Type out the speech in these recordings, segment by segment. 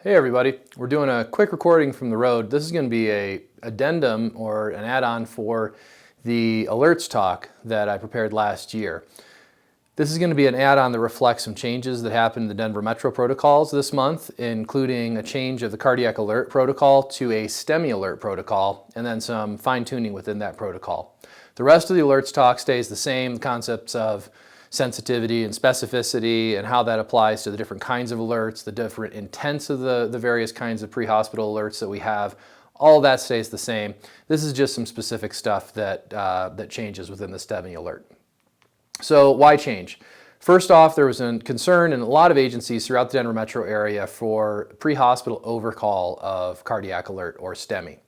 Hey everybody, we're doing a quick recording from the road. This is going to be a addendum or an add-on for the alerts talk that I prepared last year. This is going to be an add-on that reflects some changes that happened in the Denver Metro protocols this month, including a change of the cardiac alert protocol to a STEMI alert protocol, and then some fine-tuning within that protocol. The rest of the alerts talk stays the same, the concepts of sensitivity and specificity and how that applies to the different kinds of alerts, the different intents of the various kinds of pre-hospital alerts that we have. All that stays the same. This is just some specific stuff that changes within the STEMI alert. So why change? First off, there was a concern in a lot of agencies throughout the Denver metro area for pre-hospital overcall of cardiac alert or STEMI.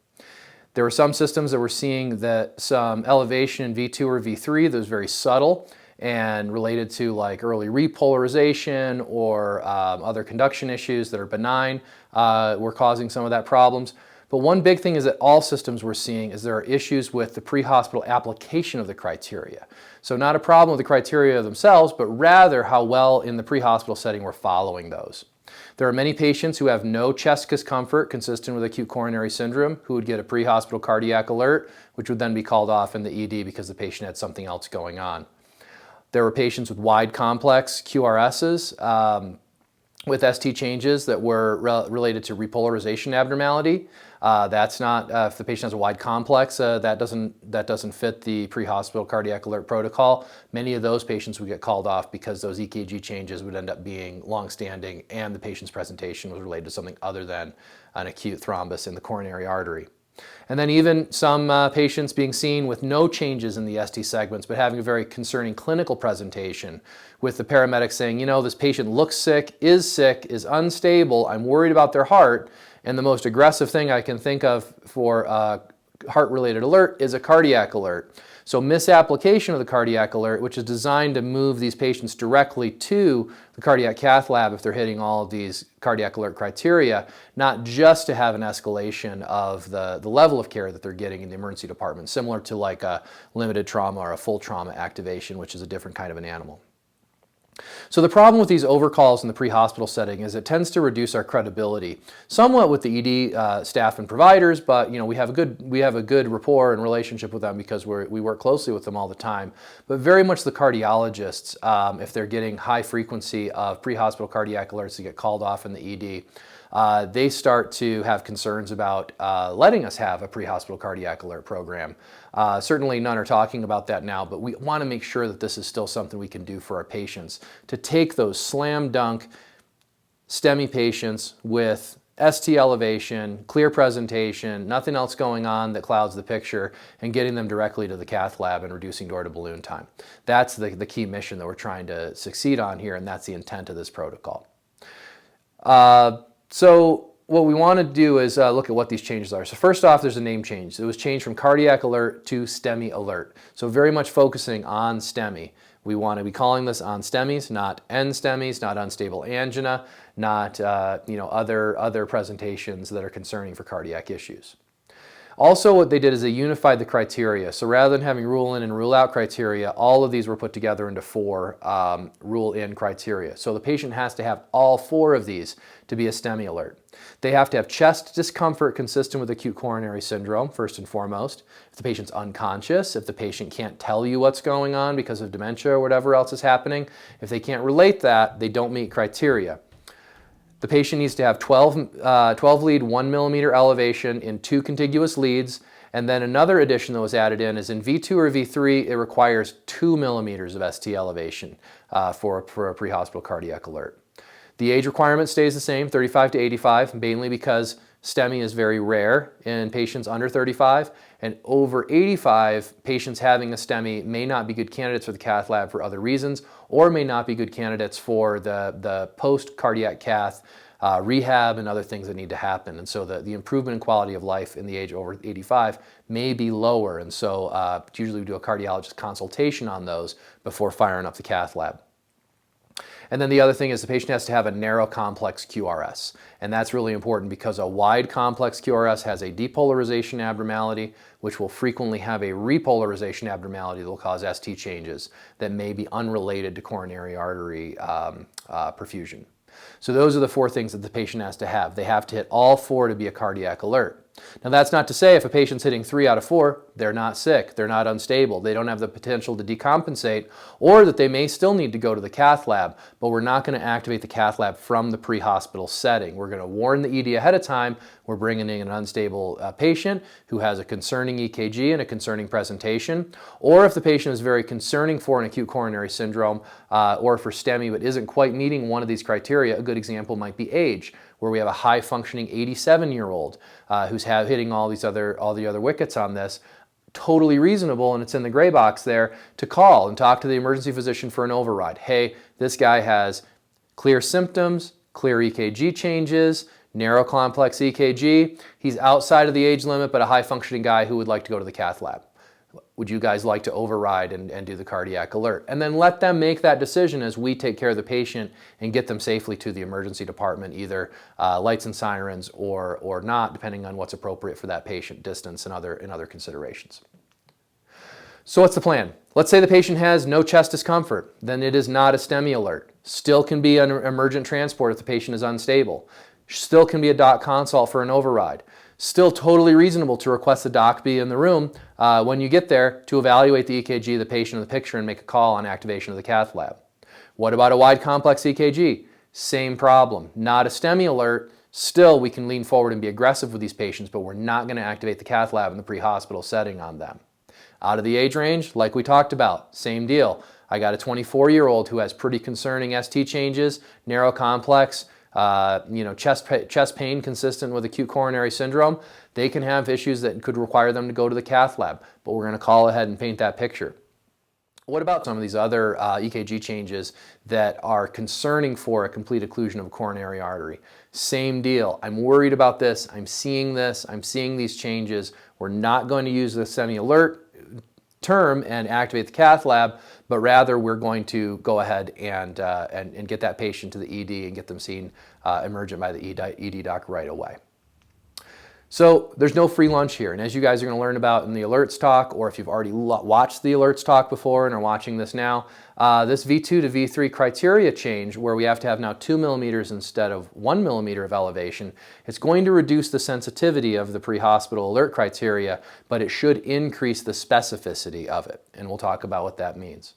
There were some systems that were seeing that some elevation in V2 or V3 that was very subtle and related to like early repolarization or other conduction issues that are benign were causing some of that problems. But one big thing is that all systems we're seeing is there are issues with the pre-hospital application of the criteria. So not a problem with the criteria themselves, but rather how well in the pre-hospital setting we're following those. There are many patients who have no chest discomfort consistent with acute coronary syndrome who would get a pre-hospital cardiac alert, which would then be called off in the ED because the patient had something else going on. There were patients with wide complex QRSs with ST changes that were related to repolarization abnormality. That's not, if the patient has a wide complex, that doesn't fit the pre-hospital cardiac alert protocol. Many of those patients would get called off because those EKG changes would end up being long-standing and the patient's presentation was related to something other than an acute thrombus in the coronary artery. And then even some patients being seen with no changes in the ST segments, but having a very concerning clinical presentation with the paramedics saying, you know, this patient looks sick, is unstable, I'm worried about their heart, and the most aggressive thing I can think of for a heart-related alert is a cardiac alert. So misapplication of the cardiac alert, which is designed to move these patients directly to the cardiac cath lab if they're hitting all of these cardiac alert criteria, not just to have an escalation of the level of care that they're getting in the emergency department, similar to like a limited trauma or a full trauma activation, which is a different kind of an animal. So the problem with these overcalls in the pre-hospital setting is it tends to reduce our credibility, somewhat with the ED staff and providers, but you know we have a good rapport and relationship with them because we work closely with them all the time. But very much the cardiologists, if they're getting high frequency of pre-hospital cardiac alerts that get called off in the ED, they start to have concerns about letting us have a pre-hospital cardiac alert program. Certainly none are talking about that now, but we want to make sure that this is still something we can do for our patients, to take those slam dunk STEMI patients with ST elevation, clear presentation, nothing else going on that clouds the picture, and getting them directly to the cath lab and reducing door to balloon time. That's the key mission that we're trying to succeed on here, and that's the intent of this protocol. So what we want to do is look at what these changes are. So first off, there's a name change. It was changed from cardiac alert to STEMI alert. So very much focusing on STEMI. We want to be calling this on STEMIs, not NSTEMIs, not unstable angina, not other presentations that are concerning for cardiac issues. Also, what they did is they unified the criteria. So rather than having rule in and rule out criteria, all of these were put together into 4 rule in criteria. So the patient has to have all 4 of these to be a STEMI alert. They have to have chest discomfort consistent with acute coronary syndrome, first and foremost. If the patient's unconscious, if the patient can't tell you what's going on because of dementia or whatever else is happening, if they can't relate that, they don't meet criteria. The patient needs to have 12 lead 1 millimeter elevation in 2 contiguous leads, and then another addition that was added in is in V2 or V3, it requires 2 millimeters of ST elevation for a pre-hospital cardiac alert. The age requirement stays the same, 35 to 85, mainly because STEMI is very rare in patients under 35, and over 85 patients having a STEMI may not be good candidates for the cath lab for other reasons, or may not be good candidates for the post-cardiac cath rehab and other things that need to happen. And so the improvement in quality of life in the age over 85 may be lower, and so usually we do a cardiologist consultation on those before firing up the cath lab. And then the other thing is the patient has to have a narrow complex QRS. And that's really important because a wide complex QRS has a depolarization abnormality, which will frequently have a repolarization abnormality that will cause ST changes that may be unrelated to coronary artery perfusion. So those are the 4 things that the patient has to have. They have to hit all 4 to be a cardiac alert. Now that's not to say if a patient's hitting 3 out of 4, they're not sick, they're not unstable, they don't have the potential to decompensate, or that they may still need to go to the cath lab, but we're not going to activate the cath lab from the pre-hospital setting. We're going to warn the ED ahead of time. We're bringing in an unstable patient who has a concerning EKG and a concerning presentation, or if the patient is very concerning for an acute coronary syndrome or for STEMI but isn't quite meeting one of these criteria, a good example might be age, where we have a high-functioning 87-year-old who's hitting all the other wickets on this. Totally reasonable, and it's in the gray box there, to call and talk to the emergency physician for an override. Hey, this guy has clear symptoms, clear EKG changes, narrow complex EKG. He's outside of the age limit, but a high-functioning guy who would like to go to the cath lab. Would you guys like to override and do the cardiac alert? And then let them make that decision as we take care of the patient and get them safely to the emergency department, either lights and sirens or not, depending on what's appropriate for that patient, distance and other considerations. So what's the plan? Let's say the patient has no chest discomfort. Then it is not a STEMI alert. Still can be an emergent transport if the patient is unstable. Still can be a doc consult for an override. Still totally reasonable to request the doc be in the room when you get there to evaluate the EKG of the patient in the picture and make a call on activation of the cath lab. What about a wide complex EKG? Same problem. Not a STEMI alert. Still, we can lean forward and be aggressive with these patients, but we're not going to activate the cath lab in the pre-hospital setting on them. Out of the age range, like we talked about, same deal. I got a 24-year-old who has pretty concerning ST changes, narrow complex, chest pain consistent with acute coronary syndrome. They can have issues that could require them to go to the cath lab, but we're going to call ahead and paint that picture. What about some of these other EKG changes that are concerning for a complete occlusion of a coronary artery? Same deal. I'm worried about this. I'm seeing these changes. We're not going to use the STEMI alert term and activate the cath lab, but rather we're going to go ahead and get that patient to the ED and get them seen emergent by the ED doc right away. So there's no free lunch here, and as you guys are going to learn about in the alerts talk, or if you've already watched the alerts talk before and are watching this now, this V2 to V3 criteria change, where we have to have now 2 millimeters instead of 1 millimeter of elevation, it's going to reduce the sensitivity of the pre-hospital alert criteria, but it should increase the specificity of it, and we'll talk about what that means.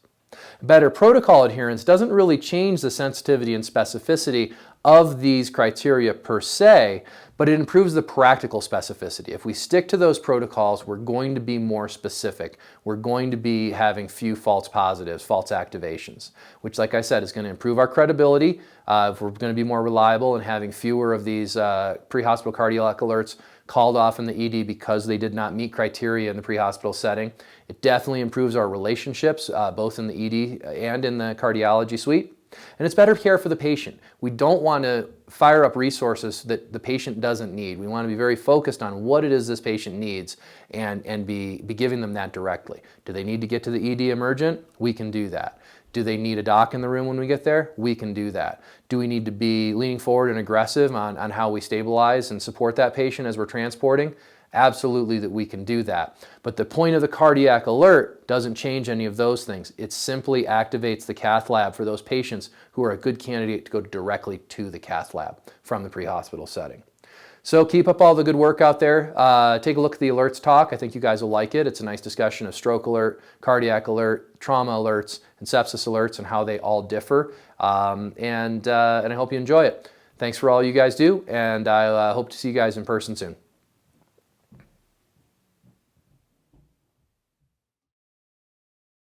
Better protocol adherence doesn't really change the sensitivity and specificity of these criteria per se, but it improves the practical specificity. If we stick to those protocols, we're going to be more specific. We're going to be having few false positives, false activations, which, like I said, is going to improve our credibility. If we're going to be more reliable and having fewer of these pre-hospital cardiac alerts called off in the ED because they did not meet criteria in the pre-hospital setting. It definitely improves our relationships, both in the ED and in the cardiology suite. And it's better care for the patient. We don't want to fire up resources that the patient doesn't need. We want to be very focused on what it is this patient needs and be giving them that directly. Do they need to get to the ED emergent? We can do that. Do they need a doc in the room when we get there? We can do that. Do we need to be leaning forward and aggressive on how we stabilize and support that patient as we're transporting? Absolutely, that we can do that. But the point of the cardiac alert doesn't change any of those things. It simply activates the cath lab for those patients who are a good candidate to go directly to the cath lab from the pre-hospital setting. So keep up all the good work out there. Take a look at the alerts talk. I think you guys will like it. It's a nice discussion of stroke alert, cardiac alert, trauma alerts, and sepsis alerts and how they all differ. And I hope you enjoy it. Thanks for all you guys do, and I hope to see you guys in person soon.